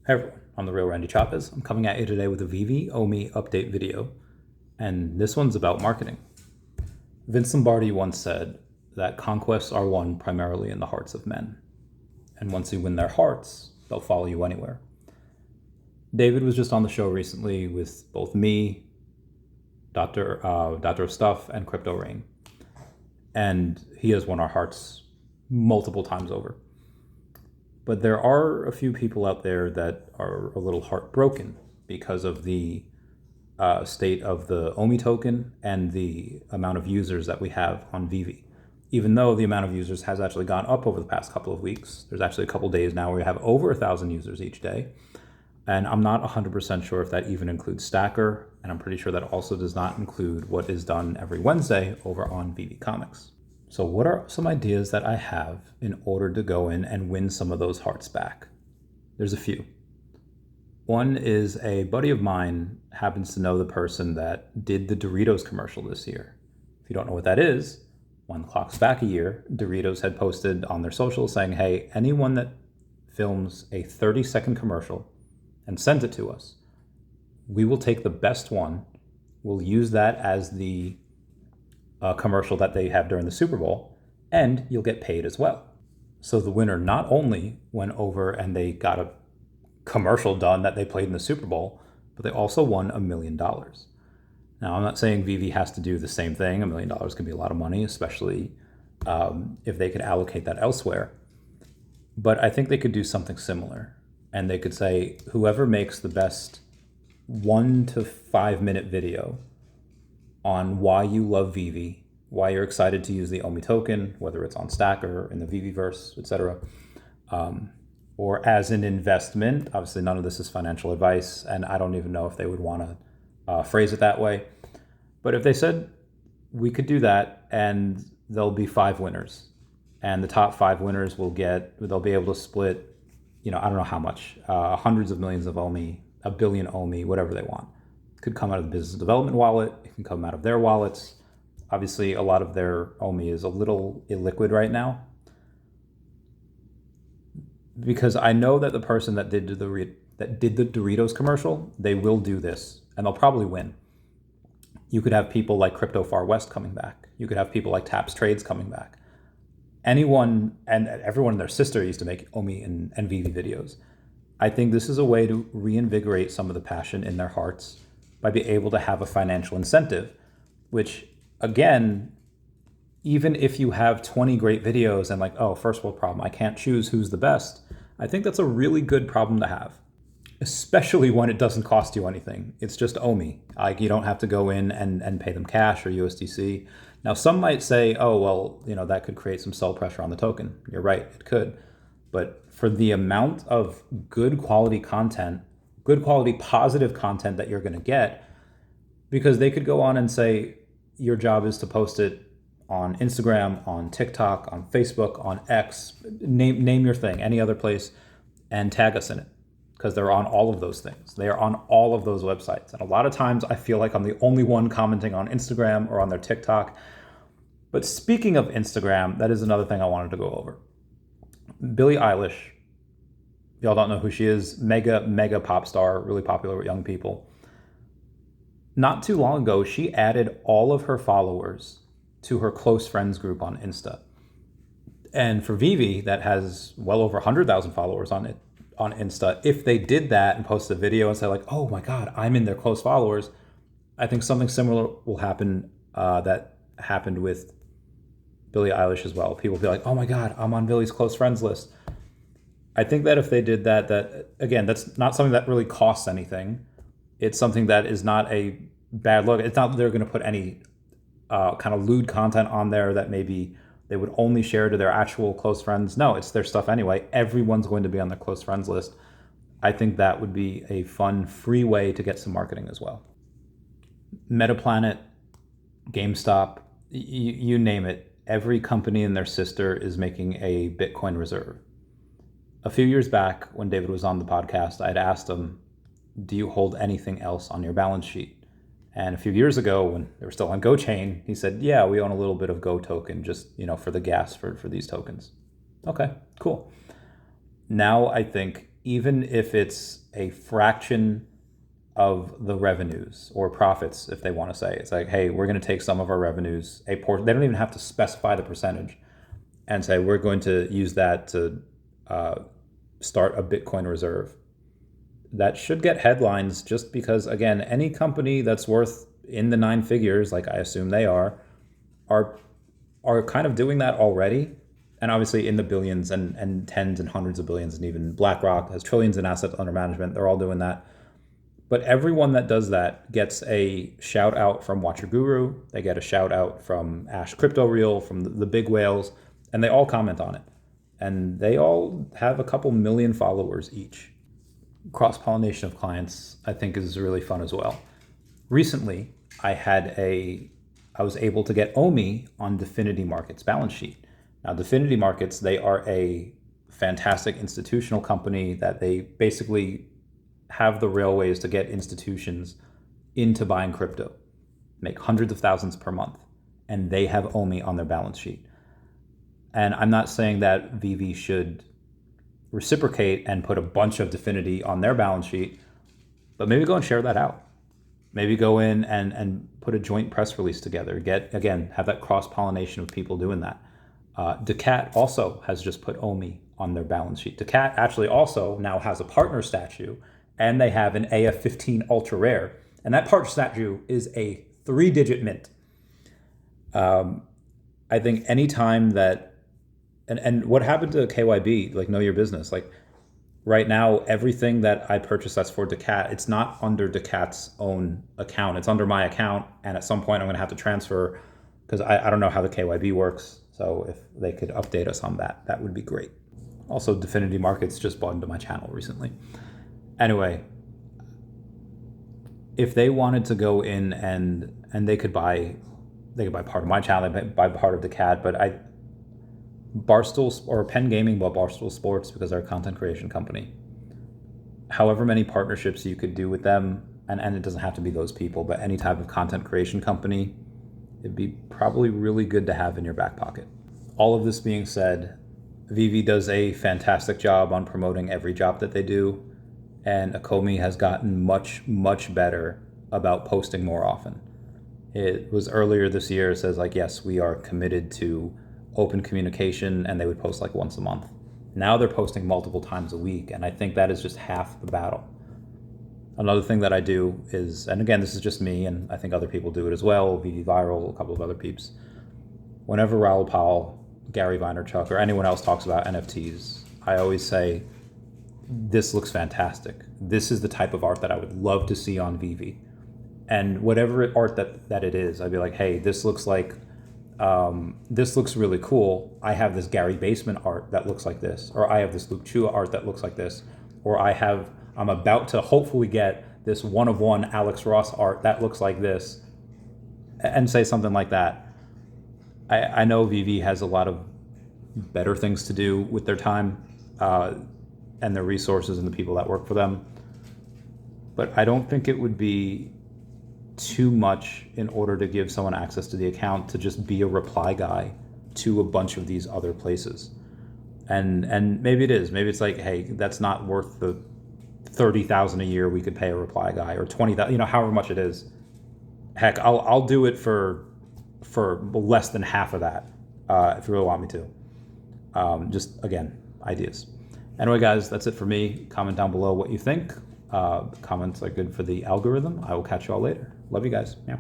Hey everyone, I'm the real Randy Chavez. I'm coming at you today with a Veve Omi update video, and this one's about marketing. Vince Lombardi once said that conquests are won primarily in the hearts of men, and once you win their hearts, they'll follow you anywhere. David was just on the show recently with both me, Dr. Stuff, and Crypto Rain, and he has won our hearts multiple times over. But there are a few people out there that are a little heartbroken because of the state of the OMI token and the amount of users that we have on Veve. Even though the amount of users has actually gone up over the past couple of weeks, there's actually a couple of days now where we have over 1,000 users each day. And I'm not 100% sure if that even includes Stacker, and I'm pretty sure that also does not include what is done every Wednesday over on Veve Comics. So what are some ideas that I have in order to go in and win some of those hearts back? There's a few. One is a buddy of mine happens to know the person that did the Doritos commercial this year. If you don't know what that is, one clocks back a year, Doritos had posted on their socials saying, hey, anyone that films a 30-second commercial and sends it to us, we will take the best one. We'll use that as the commercial that they have during the Super Bowl, and you'll get paid as well. So the winner not only went over and they got a commercial done that they played in the Super Bowl, but they also won $1 million. Now, I'm not saying Veve has to do the same thing. $1 million can be a lot of money, especially if they could allocate that elsewhere. But I think they could do something similar. And they could say, whoever makes the best 1 to 5 minute video on why you love Veve, why you're excited to use the OMI token, whether it's on Stacker, in the Veveverse, etc., or as an investment. Obviously, none of this is financial advice, and I don't even know if they would want to phrase it that way. But if they said we could do that, and there'll be 5 winners, and the top 5 winners they'll be able to split, I don't know how much, hundreds of millions of OMI, $1 billion OMI, whatever they want. Could come out of the business development wallet. It can come out of their wallets. Obviously, a lot of their OMI is a little illiquid right now, because I know that the person that did the Doritos commercial, they will do this, and they'll probably win. You could have people like Crypto Far West coming back. You could have people like Taps Trades coming back. Anyone and everyone and their sister used to make OMI and Veve videos. I think this is a way to reinvigorate some of the passion in their hearts by being able to have a financial incentive, which, again, even if you have 20 great videos and like, oh, first world problem, I can't choose who's the best, I think that's a really good problem to have, especially when it doesn't cost you anything. It's just OMI. Like, you don't have to go in and pay them cash or USDC. Now, some might say, oh, well, that could create some sell pressure on the token. You're right, it could. But for the amount of good quality content, good quality positive content that you're going to get, because they could go on and say your job is to post it on Instagram, on TikTok, on Facebook, on X, name your thing, any other place, and tag us in it, because they're on all of those things. They are on all of those websites. And a lot of times I feel like I'm the only one commenting on Instagram or on their TikTok. But speaking of Instagram, that is another thing I wanted to go over. Billie Eilish, y'all don't know who she is, mega pop star, really popular with young people. Not too long ago, she added all of her followers to her close friends group on Insta. And for Veve, that has well over 100,000 followers on Insta, if they did that and posted a video and said like, oh my God, I'm in their close followers, I think something similar will happen that happened with Billie Eilish as well. People will be like, oh my God, I'm on Billie's close friends list. I think that if they did that again, that's not something that really costs anything. It's something that is not a bad look. It's not that they're going to put any kind of lewd content on there that maybe they would only share to their actual close friends. No, it's their stuff anyway. Everyone's going to be on their close friends list. I think that would be a fun, free way to get some marketing as well. Metaplanet, GameStop, you name it. Every company and their sister is making a Bitcoin reserve. A few years back, when David was on the podcast, I'd asked him, do you hold anything else on your balance sheet? And a few years ago, when they were still on GoChain, he said, yeah, we own a little bit of Go token, just, for the gas for these tokens. Okay, cool. Now I think even if it's a fraction of the revenues or profits, if they want to say. It's like, hey, we're going to take some of our revenues, a portion. They don't even have to specify the percentage, and say we're going to use that to start a Bitcoin reserve. That should get headlines, just because, again, any company that's worth in the 9 figures, like I assume they are kind of doing that already. And obviously in the billions and tens and hundreds of billions, and even BlackRock has trillions in assets under management. They're all doing that. But everyone that does that gets a shout out from Watch Your Guru. They get a shout out from Ash Crypto Reel, from the big whales, and they all comment on it. And they all have a couple million followers each. Cross-pollination of clients, I think, is really fun as well. Recently, I was able to get OMI on Definity Markets' balance sheet. Now, Definity Markets, they are a fantastic institutional company that they basically have the railways to get institutions into buying crypto, make hundreds of thousands per month, and they have OMI on their balance sheet. And I'm not saying that Veve should reciprocate and put a bunch of Definity on their balance sheet, but maybe go and share that out. Maybe go in and put a joint press release together. Have that cross-pollination of people doing that. daCAT also has just put OMI on their balance sheet. daCAT actually also now has a partner statue, and they have an AF15 ultra rare. And that partner statue is a 3-digit mint. I think anytime that, and what happened to KYB, like Know Your Business, like right now, everything that I purchase that's for daCAT, it's not under daCAT's own account. It's under my account. And at some point I'm going to have to transfer, because I don't know how the KYB works. So if they could update us on that, that would be great. Also, Definity Markets just bought into my channel recently. Anyway, if they wanted to go in and they could buy part of my channel, they buy part of daCAT, but Barstool or Penn Gaming bought Barstool Sports because they're a content creation company. However many partnerships you could do with them, and it doesn't have to be those people, but any type of content creation company, it'd be probably really good to have in your back pocket. All of this being said, Veve does a fantastic job on promoting every job that they do, and Akomi has gotten much, much better about posting more often. It was earlier this year, it says like, yes, we are committed to open communication, and they would post like once a month. Now they're posting multiple times a week, and I think that is just half the battle. Another thing that I do is, and again, this is just me, and I think other people do it as well, Veve Viral, a couple of other peeps. Whenever Raoul Pal, Gary Vaynerchuk, or anyone else talks about NFTs, I always say, this looks fantastic. This is the type of art that I would love to see on Veve. And whatever art that it is, I'd be like, hey, this looks like, this looks really cool. I have this Gary Basement art that looks like this, or I have this Luke Chua art that looks like this, or I'm about to hopefully get this one-of-one Alex Ross art that looks like this, and say something like that. I know Veve has a lot of better things to do with their time and their resources and the people that work for them, but I don't think it would be too much in order to give someone access to the account to just be a reply guy to a bunch of these other places. And maybe it is. Maybe it's like, hey, that's not worth the $30,000 a year we could pay a reply guy, or $20,000, however much it is. Heck, I'll do it for less than half of that if you really want me to. Just again, ideas. Anyway, guys, that's it for me. Comment down below what you think. Comments are good for the algorithm. I will catch you all later. Love you guys. Yeah.